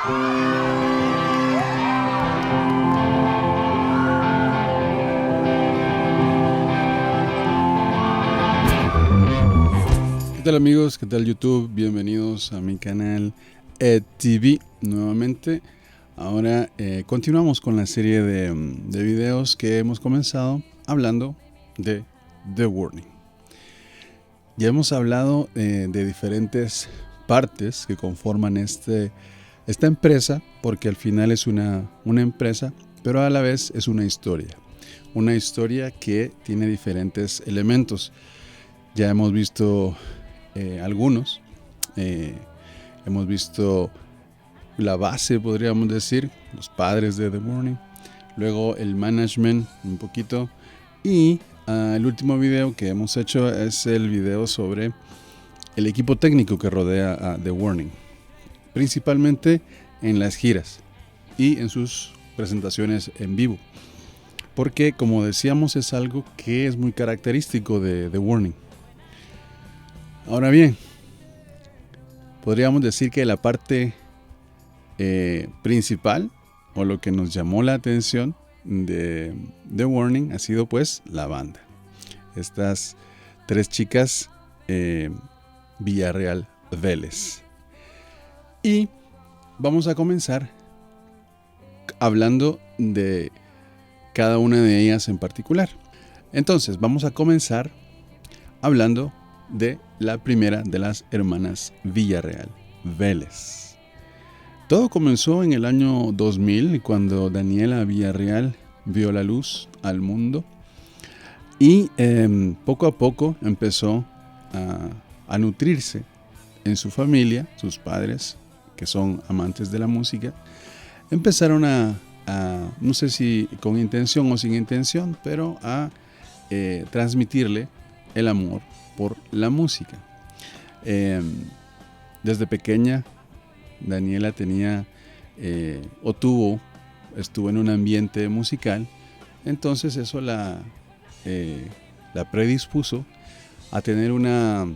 ¿Qué tal amigos? ¿Qué tal YouTube? Bienvenidos a mi canal EdTV nuevamente. Ahora continuamos con la serie de videos que hemos comenzado hablando de The Warning. Ya hemos hablado de diferentes partes que conforman esta empresa, porque al final es una empresa, pero a la vez es una historia. Una historia que tiene diferentes elementos. Ya hemos visto algunos. Hemos visto la base, podríamos decir, los padres de The Warning, luego el management un poquito, y el último video que hemos hecho es el video sobre el equipo técnico que rodea a The Warning, principalmente en las giras y en sus presentaciones en vivo, porque como decíamos es algo que es muy característico de The Warning. Ahora bien, podríamos decir que la parte principal o lo que nos llamó la atención de The Warning ha sido pues la banda. Estas tres chicas Villarreal Vélez. Y vamos a comenzar hablando de cada una de ellas en particular. Entonces vamos a comenzar hablando de la primera de las hermanas Villarreal Vélez. Todo comenzó en el año 2000 cuando Daniela Villarreal vio la luz al mundo y poco a poco empezó a nutrirse en su familia. Sus padres, que son amantes de la música, empezaron a no sé si con intención o sin intención, pero a transmitirle el amor por la música. Desde pequeña Daniela estuvo en un ambiente musical, entonces eso la predispuso a tener una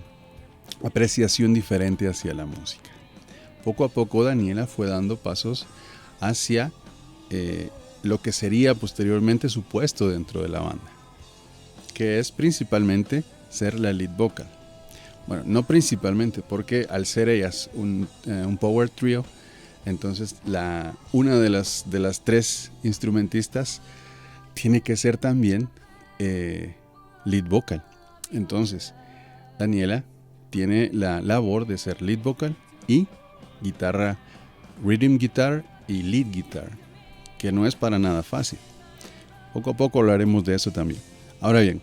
apreciación diferente hacia la música. Poco a poco Daniela fue dando pasos hacia lo que sería posteriormente su puesto dentro de la banda, que es principalmente ser la lead vocal. Bueno, no principalmente, porque al ser ellas un power trio, entonces una de las tres instrumentistas tiene que ser también lead vocal. Entonces, Daniela tiene la labor de ser lead vocal y guitarra, rhythm guitar y lead guitar, que no es para nada fácil. Poco a poco hablaremos de eso también. Ahora bien,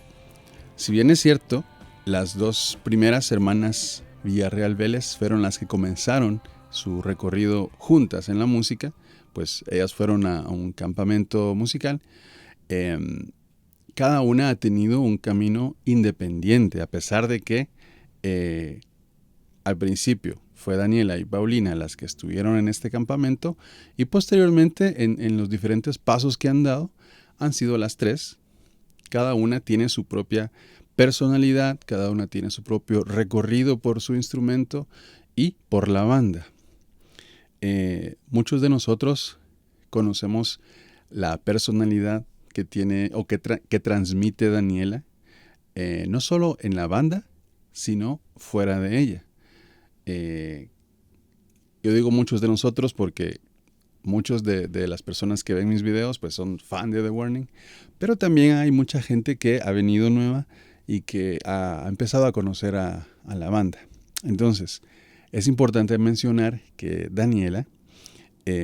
si bien es cierto, las dos primeras hermanas Villarreal Vélez fueron las que comenzaron su recorrido juntas en la música, pues ellas fueron a un campamento musical. Cada una ha tenido un camino independiente, a pesar de que al principio fue Daniela y Paulina las que estuvieron en este campamento, y posteriormente en los diferentes pasos que han dado han sido las tres. Cada una tiene su propia personalidad, cada una tiene su propio recorrido por su instrumento y por la banda. Muchos de nosotros conocemos la personalidad que tiene o que transmite Daniela, no solo en la banda, sino fuera de ella. Yo digo muchos de nosotros porque muchos de las personas que ven mis videos pues son fan de The Warning, pero también hay mucha gente que ha venido nueva y que ha empezado a conocer a la banda. Entonces, es importante mencionar que Daniela,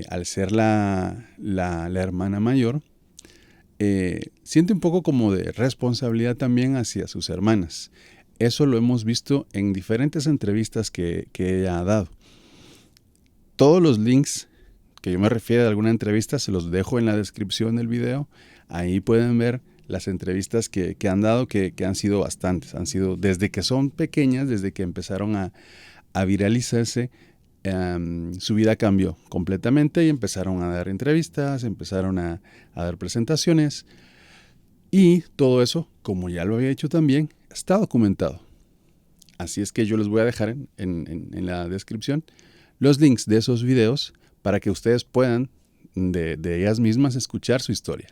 al ser la hermana mayor, siente un poco como de responsabilidad también hacia sus hermanas. Eso lo hemos visto en diferentes entrevistas que ella ha dado. Todos los links que yo me refiero a alguna entrevista se los dejo en la descripción del video. Ahí pueden ver las entrevistas que han dado, que han sido bastantes. Han sido desde que son pequeñas, desde que empezaron a viralizarse, su vida cambió completamente y empezaron a dar entrevistas, empezaron a dar presentaciones. Y todo eso, como ya lo había hecho también, está documentado. Así es que yo les voy a dejar en la descripción los links de esos videos para que ustedes puedan de ellas mismas escuchar su historia,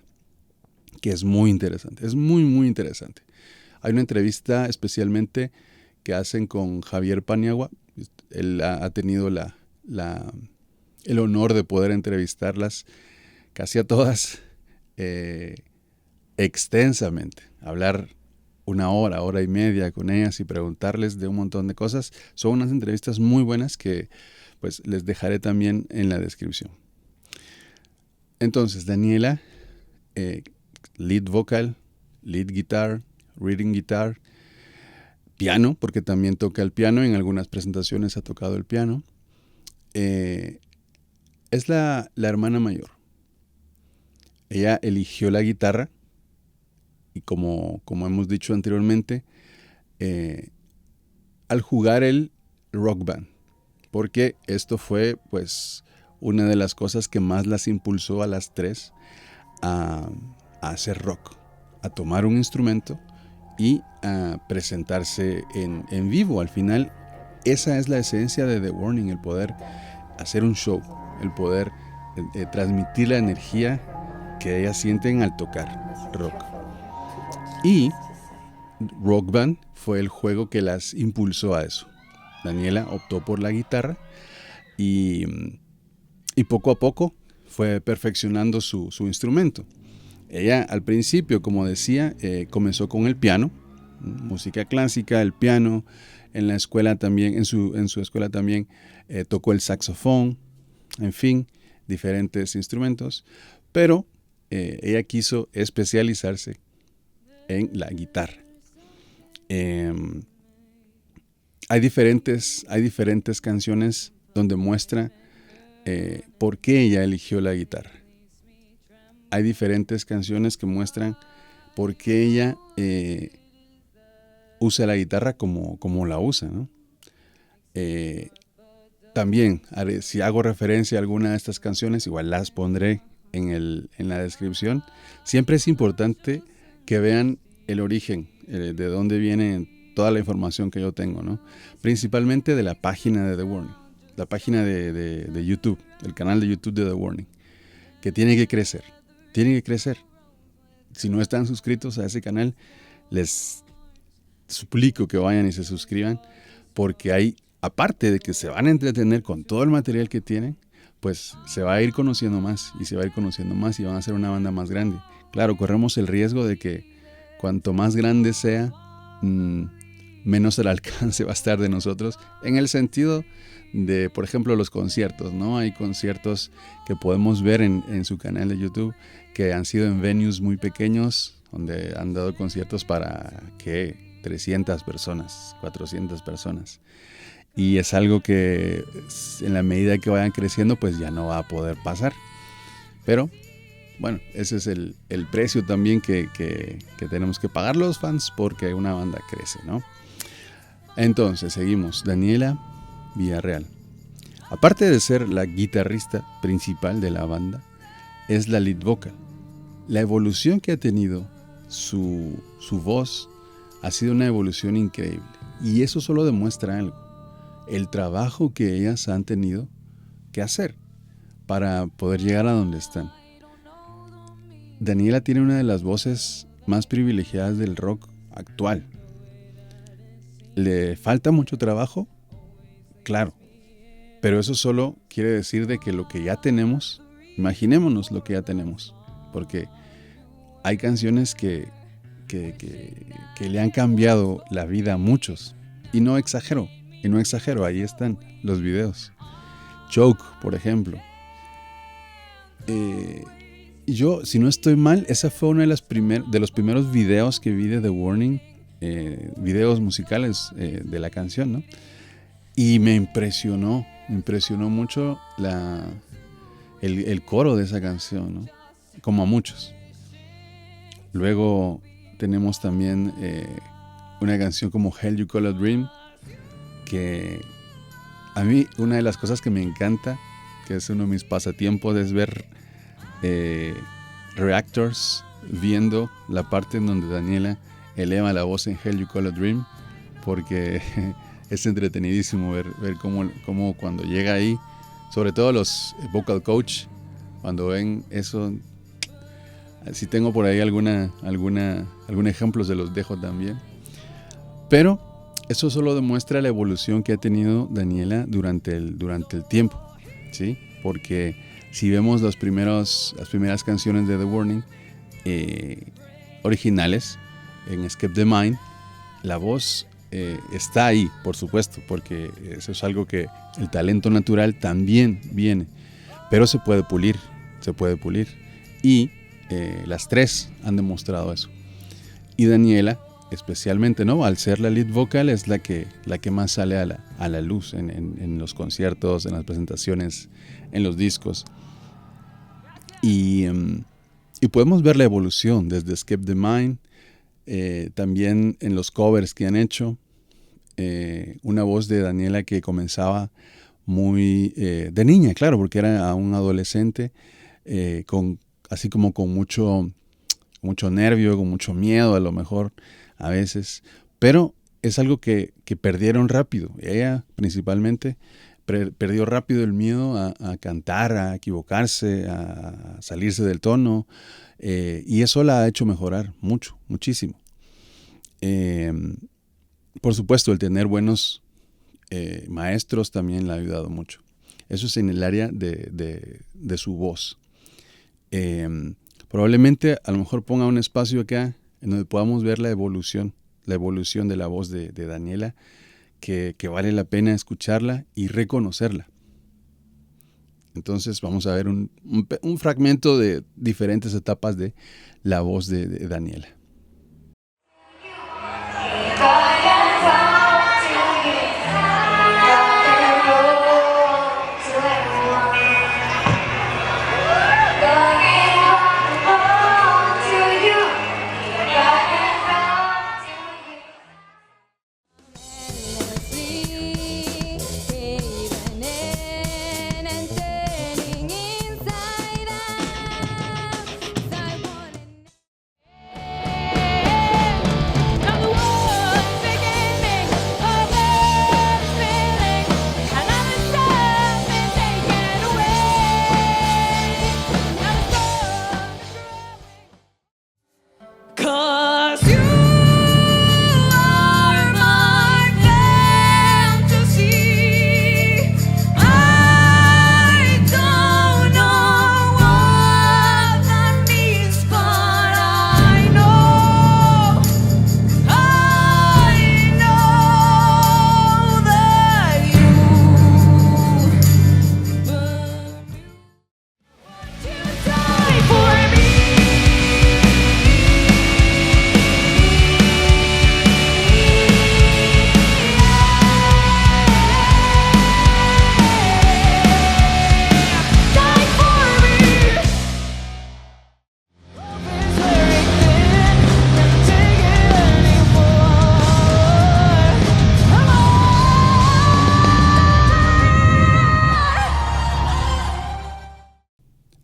que es muy interesante, es muy, muy interesante. Hay una entrevista especialmente que hacen con Javier Paniagua. Él ha tenido el honor de poder entrevistarlas casi a todas extensamente, hablar una hora y media con ellas y preguntarles de un montón de cosas. Son unas entrevistas muy buenas que pues les dejaré también en la descripción. Entonces, Daniela, lead vocal, lead guitar, rhythm guitar, piano, porque también toca el piano, en algunas presentaciones ha tocado el piano. Es la hermana mayor. Ella eligió la guitarra y como hemos dicho anteriormente, al jugar el rock band, porque esto fue pues una de las cosas que más las impulsó a las tres a hacer rock, a tomar un instrumento y a presentarse en vivo. Al final, esa es la esencia de The Warning, el poder hacer un show, el poder transmitir la energía que ellas sienten al tocar rock. Y Rock Band fue el juego que las impulsó a eso. Daniela optó por la guitarra y poco a poco fue perfeccionando su instrumento. Ella al principio, como decía, comenzó con el piano, música clásica, el piano. En la escuela también, en su escuela también tocó el saxofón, en fin, diferentes instrumentos. Pero ella quiso especializarse en la guitarra. Hay diferentes canciones donde muestra por qué ella eligió la guitarra. Hay diferentes canciones que muestran por qué ella usa la guitarra como la usa, ¿no? También, si hago referencia a alguna de estas canciones, igual las pondré en la descripción. Siempre es importante que vean el origen, de dónde viene toda la información que yo tengo, ¿no? Principalmente de la página de The Warning, la página de YouTube, el canal de YouTube de The Warning, que tiene que crecer. Si no están suscritos a ese canal, les suplico que vayan y se suscriban, porque hay, aparte de que se van a entretener con todo el material que tienen, pues se va a ir conociendo más y van a ser una banda más grande. Claro, corremos el riesgo de que cuanto más grande sea, menos el alcance va a estar de nosotros, en el sentido de, por ejemplo, los conciertos, ¿no? Hay conciertos que podemos ver en su canal de YouTube que han sido en venues muy pequeños, donde han dado conciertos para, 300 personas, 400 personas. Y es algo que en la medida que vayan creciendo, pues ya no va a poder pasar. Pero bueno, ese es el precio también que tenemos que pagar los fans, porque una banda crece, ¿no? Entonces, seguimos. Daniela Villarreal. Aparte de ser la guitarrista principal de la banda, es la lead vocal. La evolución que ha tenido su voz ha sido una evolución increíble. Y eso solo demuestra algo: el trabajo que ellas han tenido que hacer para poder llegar a donde están. Daniela tiene una de las voces más privilegiadas del rock actual. ¿Le falta mucho trabajo? Claro. Pero eso solo quiere decir de que lo que ya tenemos, imaginémonos lo que ya tenemos. Porque hay canciones que le han cambiado la vida a muchos. Y no exagero, ahí están los videos. Choke, por ejemplo. Yo, si no estoy mal, esa fue una de los primeros videos que vi de The Warning, videos musicales de la canción, ¿no? Y me impresionó mucho el coro de esa canción, ¿no? Como a muchos. Luego tenemos también una canción como Hell You Call a Dream, que a mí una de las cosas que me encanta, que es uno de mis pasatiempos, es ver reactors viendo la parte en donde Daniela eleva la voz en Hell You Call a Dream, porque es entretenidísimo ver cómo cuando llega ahí sobre todo los vocal coach, cuando ven eso, si tengo por ahí algún ejemplo se los dejo también. Pero eso solo demuestra la evolución que ha tenido Daniela durante el tiempo, ¿sí? Porque si vemos las primeras canciones de The Warning originales en Escape the Mind, la voz está ahí, por supuesto, porque eso es algo que el talento natural también viene, pero se puede pulir. Y las tres han demostrado eso. Y Daniela, especialmente, ¿no? Al ser la lead vocal, es la que más sale a la luz en los conciertos, en las presentaciones, en los discos. Y podemos ver la evolución desde Escape the Mind, también en los covers que han hecho. Una voz de Daniela que comenzaba muy de niña, claro, porque era un adolescente, así como con mucho nervio, con mucho miedo a lo mejor a veces, pero es algo que perdieron rápido. Ella principalmente perdió rápido el miedo a cantar, a equivocarse, a salirse del tono, y eso la ha hecho mejorar muchísimo. Por supuesto, el tener buenos maestros también le ha ayudado mucho. Eso es en el área de su voz. Probablemente a lo mejor ponga un espacio acá en donde podamos ver la evolución de la voz de Daniela, que vale la pena escucharla y reconocerla. Entonces vamos a ver un fragmento de diferentes etapas de la voz de Daniela.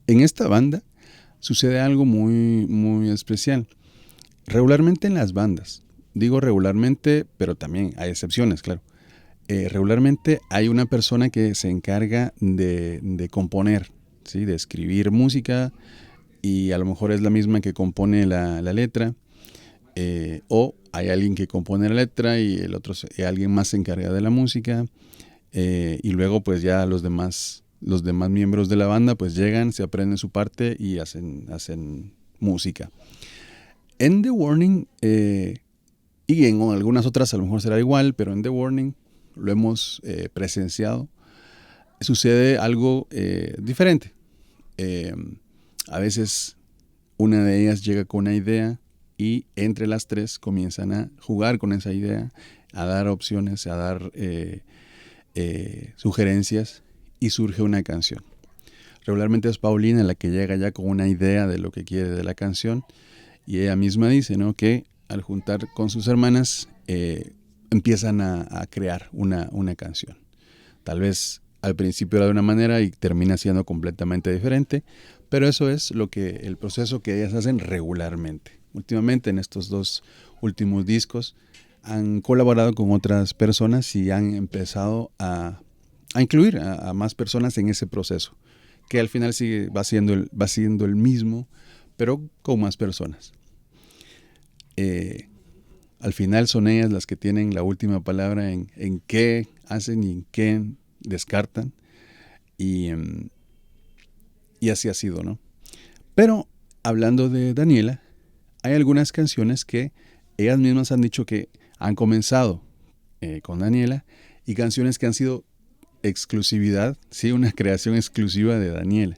En esta banda sucede algo muy especial. Regularmente en las bandas, digo regularmente, pero también hay excepciones, claro. Regularmente hay una persona que se encarga de componer, ¿sí? De escribir música, y a lo mejor es la misma que compone la letra, o hay alguien que compone la letra y alguien más se encarga de la música, y luego pues ya los demás miembros de la banda pues llegan, se aprenden su parte y hacen música. En The Warning, y en algunas otras a lo mejor será igual, pero en The Warning lo hemos presenciado, sucede algo diferente. A veces una de ellas llega con una idea y entre las tres comienzan a jugar con esa idea, a dar opciones, a dar sugerencias, y surge una canción. Regularmente es Paulina la que llega ya con una idea de lo que quiere de la canción, y ella misma dice, ¿no?, que al juntar con sus hermanas empiezan a crear una canción. Tal vez al principio era de una manera y termina siendo completamente diferente, pero eso es el proceso que ellas hacen regularmente. Últimamente, en estos 2 últimos discos, han colaborado con otras personas y han empezado a a incluir a más personas en ese proceso, que al final va siendo el mismo, pero con más personas. Al final son ellas las que tienen la última palabra en qué hacen y en qué descartan. Y así ha sido, ¿no? Pero hablando de Daniela, hay algunas canciones que ellas mismas han dicho que han comenzado con Daniela y canciones que han sido exclusividad, sí, una creación exclusiva de Daniela.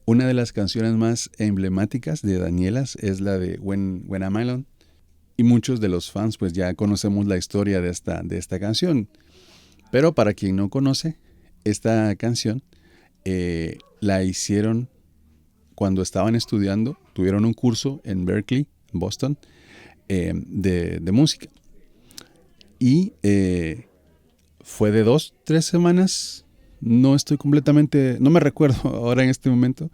Una de las canciones más emblemáticas de Daniela es la de When I'm Alone, y muchos de los fans pues ya conocemos la historia de esta canción. Pero para quien no conoce, esta canción la hicieron cuando estaban estudiando, tuvieron un curso en Berkeley, en Boston, de música. Y fue de 2, 3 semanas, no me recuerdo ahora en este momento,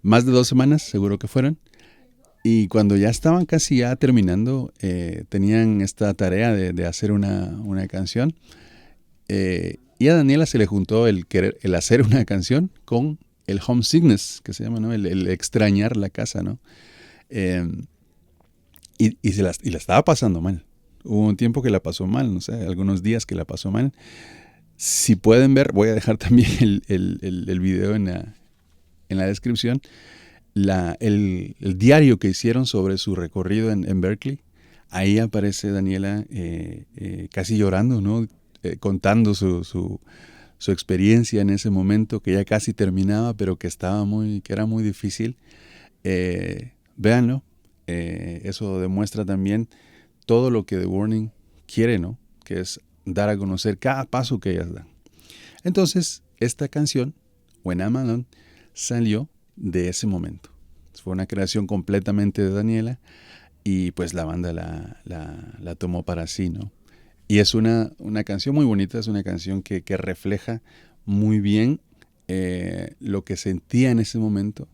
más de 2 semanas seguro que fueron. Y cuando ya estaban casi ya terminando, tenían esta tarea de hacer una canción. Y a Daniela se le juntó el hacer una canción con el homesickness, que se llama, ¿no? El extrañar la casa, ¿no? Y la estaba pasando mal. Hubo un tiempo que la pasó mal, no sé, algunos días que la pasó mal. Si pueden ver, voy a dejar también el video en la descripción. El diario que hicieron sobre su recorrido en Berkeley, ahí aparece Daniela casi llorando, ¿no? Contando su experiencia en ese momento, que ya casi terminaba, pero que era muy difícil. Véanlo, eso demuestra también todo lo que The Warning quiere, ¿no? Que es dar a conocer cada paso que ellas dan. Entonces, esta canción, When I'm Alone, salió de ese momento. Fue una creación completamente de Daniela y pues la banda la tomó para sí, ¿no? Y es una canción muy bonita, es una canción que refleja muy bien lo que sentía en ese momento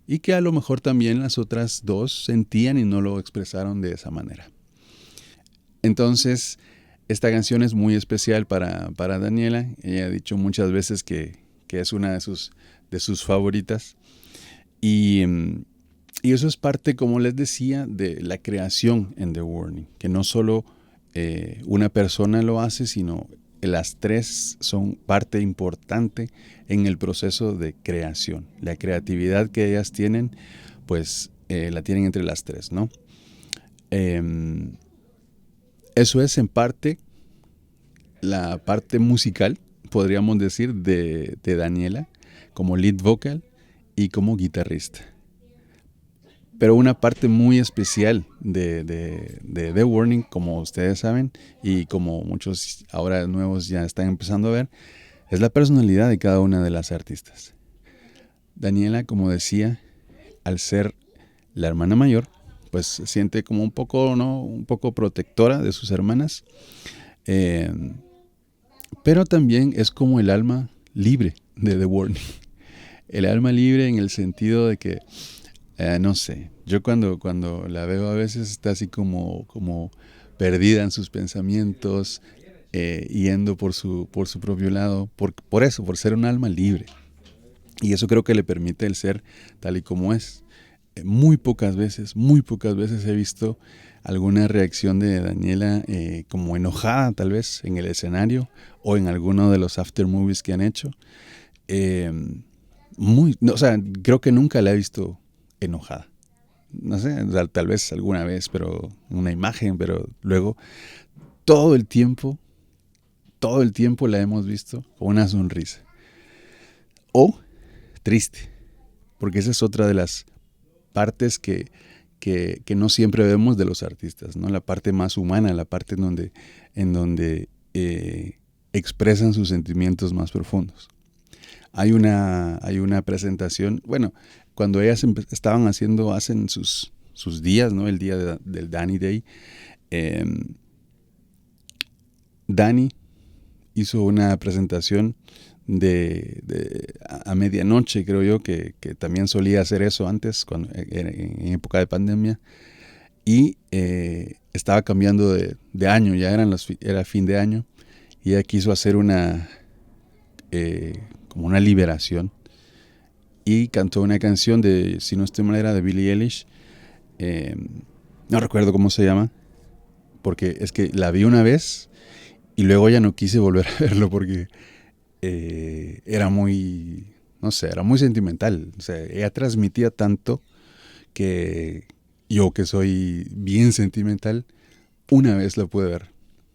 y que a lo mejor también las otras dos sentían y no lo expresaron de esa manera. Entonces, esta canción es muy especial para Daniela. Ella ha dicho muchas veces que es una de sus favoritas. Y eso es parte, como les decía, de la creación en The Warning, que no solo una persona lo hace, sino las tres son parte importante en el proceso de creación. La creatividad que ellas tienen, pues la tienen entre las tres, ¿no? Eso es en parte la parte musical, podríamos decir, de Daniela, como lead vocal y como guitarrista. Pero una parte muy especial de The Warning, como ustedes saben, y como muchos ahora nuevos ya están empezando a ver, es la personalidad de cada una de las artistas. Daniela, como decía, al ser la hermana mayor, pues se siente como un poco, ¿no? Un poco protectora de sus hermanas, pero también es como el alma libre de The Warning. El alma libre en el sentido de que no sé, yo cuando la veo a veces está así como perdida en sus pensamientos, yendo por su propio lado, por eso, por ser un alma libre. Y eso creo que le permite el ser tal y como es. Muy pocas veces he visto alguna reacción de Daniela como enojada tal vez en el escenario o en alguno de los after movies que han hecho. O sea, creo que nunca la he visto enojada. No sé, tal vez alguna vez, pero una imagen, pero luego todo el tiempo la hemos visto con una sonrisa. O triste, porque esa es otra de las partes que no siempre vemos de los artistas, ¿no? La parte más humana, la parte en donde expresan sus sentimientos más profundos. Hay una presentación, bueno, cuando ellas hacen sus días, ¿no? El día del Danny Day, Danny hizo una presentación a medianoche, creo yo, que también solía hacer eso antes, en época de pandemia, y estaba cambiando de año, ya era fin de año, y ella quiso hacer una como una liberación. Y cantó una canción de, si no estoy mal, era de Billie Eilish. No recuerdo cómo se llama, porque es que la vi una vez y luego ya no quise volver a verlo porque era muy, no sé, era muy sentimental. O sea, ella transmitía tanto que yo, que soy bien sentimental, una vez la pude ver.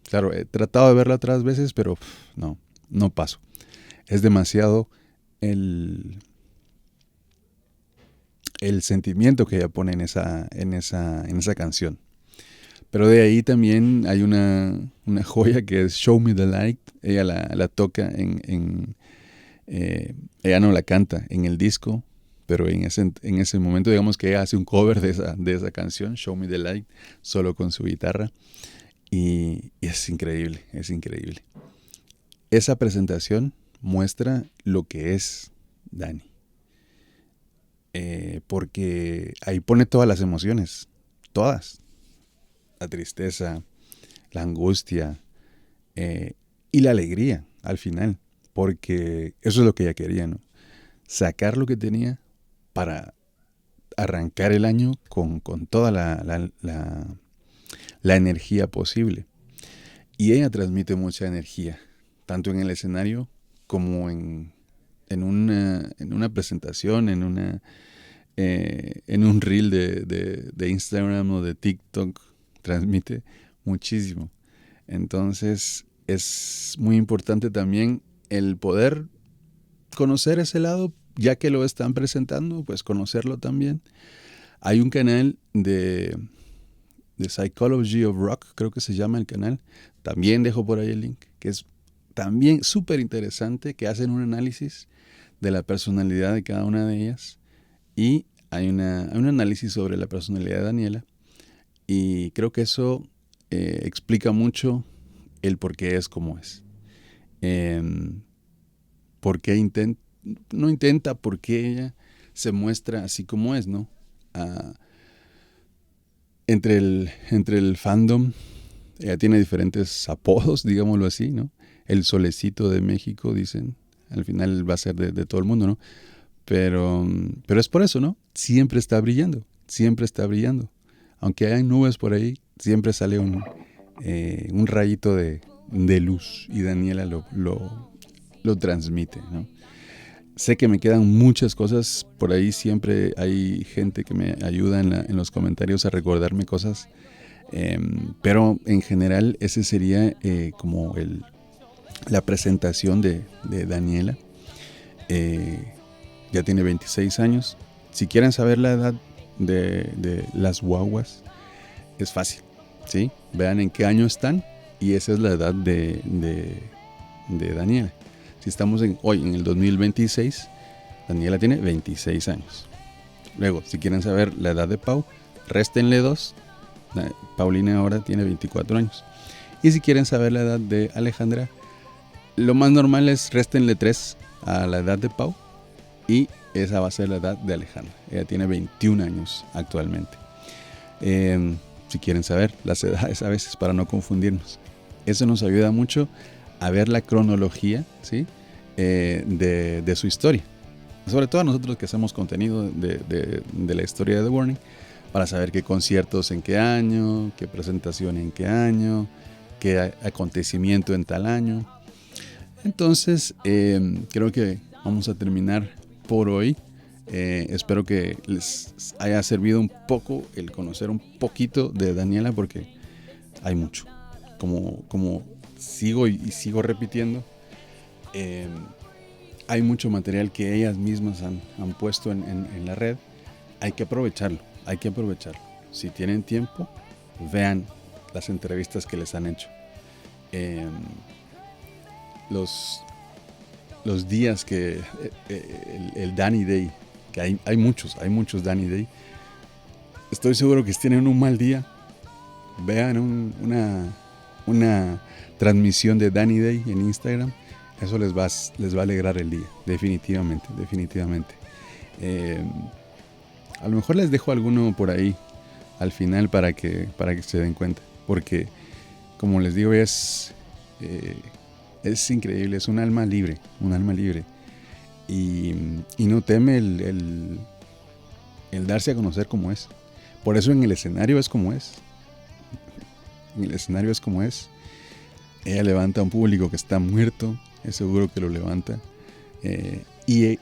Claro, he tratado de verla otras veces, pero no paso. Es demasiado el sentimiento que ella pone en esa canción. Pero de ahí también hay una joya que es Show Me the Light. Ella la toca ella no la canta en el disco, pero en ese momento digamos que ella hace un cover de esa canción, Show Me the Light, solo con su guitarra. Y es increíble, es increíble. Esa presentación muestra lo que es Dani. Porque ahí pone todas las emociones, todas. La tristeza, la angustia y la alegría al final. Porque eso es lo que ella quería, ¿no? Sacar lo que tenía para arrancar el año con toda la energía posible. Y ella transmite mucha energía, tanto en el escenario como en una presentación, en un reel de Instagram o de TikTok, transmite muchísimo. Entonces es muy importante también el poder conocer ese lado, ya que lo están presentando, pues conocerlo también. Hay un canal de Psychology of Rock, creo que se llama el canal. También dejo por ahí el link, que es también súper interesante, que hacen un análisis de la personalidad de cada una de ellas. Y hay un análisis sobre la personalidad de Daniela. Y creo que eso explica mucho el por qué es como es. Por qué no intenta, por qué ella se muestra así como es, ¿no? Entre el fandom, ella tiene diferentes apodos, digámoslo así, ¿no? El solecito de México, dicen. Al final va a ser de todo el mundo, ¿no? Pero es por eso, ¿no? Siempre está brillando, siempre está brillando. Aunque hay nubes por ahí, siempre sale un rayito de luz y Daniela lo transmite, ¿no? Sé que me quedan muchas cosas por ahí, siempre hay gente que me ayuda en los comentarios a recordarme cosas, pero en general ese sería como la presentación de Daniela. Ya tiene 26 años. Si quieren saber la edad de las guaguas, es fácil, ¿sí? Vean en qué año están y esa es la edad de Daniela. Si estamos hoy en el 2026, Daniela tiene 26 años. Luego, si quieren saber la edad de Pau, réstenle 2. Paulina ahora tiene 24 años. Y si quieren saber la edad de Alejandra, lo más normal es réstenle 3 a la edad de Pau. Y esa va a ser la edad de Alejandra. Ella tiene 21 años actualmente. Si quieren saber las edades a veces para no confundirnos. Eso nos ayuda mucho a ver la cronología, ¿sí? De su historia. Sobre todo a nosotros que hacemos contenido de la historia de The Warning, para saber qué conciertos en qué año, qué presentación en qué año, qué acontecimiento en tal año. Entonces, creo que vamos a terminar por hoy. Espero que les haya servido un poco el conocer un poquito de Daniela, porque hay mucho. Como sigo y sigo repitiendo, hay mucho material que ellas mismas han puesto en la red. Hay que aprovecharlo. Si tienen tiempo, vean las entrevistas que les han hecho. Los días que el Danny Day, que hay muchos Danny Day. Estoy seguro que si tienen un mal día, vean una transmisión de Danny Day en Instagram. Eso les va a alegrar el día, definitivamente. A lo mejor les dejo alguno por ahí al final para que se den cuenta, porque como les digo, es Es increíble, es un alma libre, un alma libre. Y no teme el darse a conocer como es. Por eso en el escenario es como es. En el escenario es como es. Ella levanta a un público que está muerto, es seguro que lo levanta. Y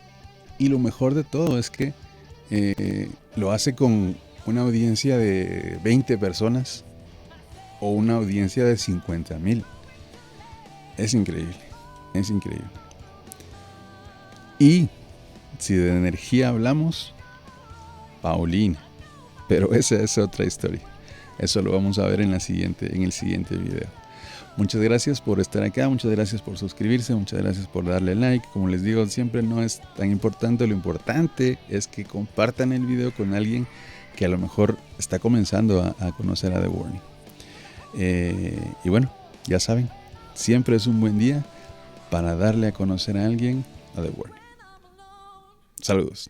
lo mejor de todo es que lo hace con una audiencia de 20 personas o una audiencia de 50,000. Es increíble, es increíble. Y si de energía hablamos, Paulina. Pero esa es otra historia. Eso lo vamos a ver en el siguiente video. Muchas gracias por estar acá, muchas gracias por suscribirse, muchas gracias por darle like. Como les digo, siempre no es tan importante, lo importante es que compartan el video con alguien que a lo mejor está comenzando a conocer a The Warning. Y bueno, ya saben, siempre es un buen día para darle a conocer a alguien a The Warning. Saludos.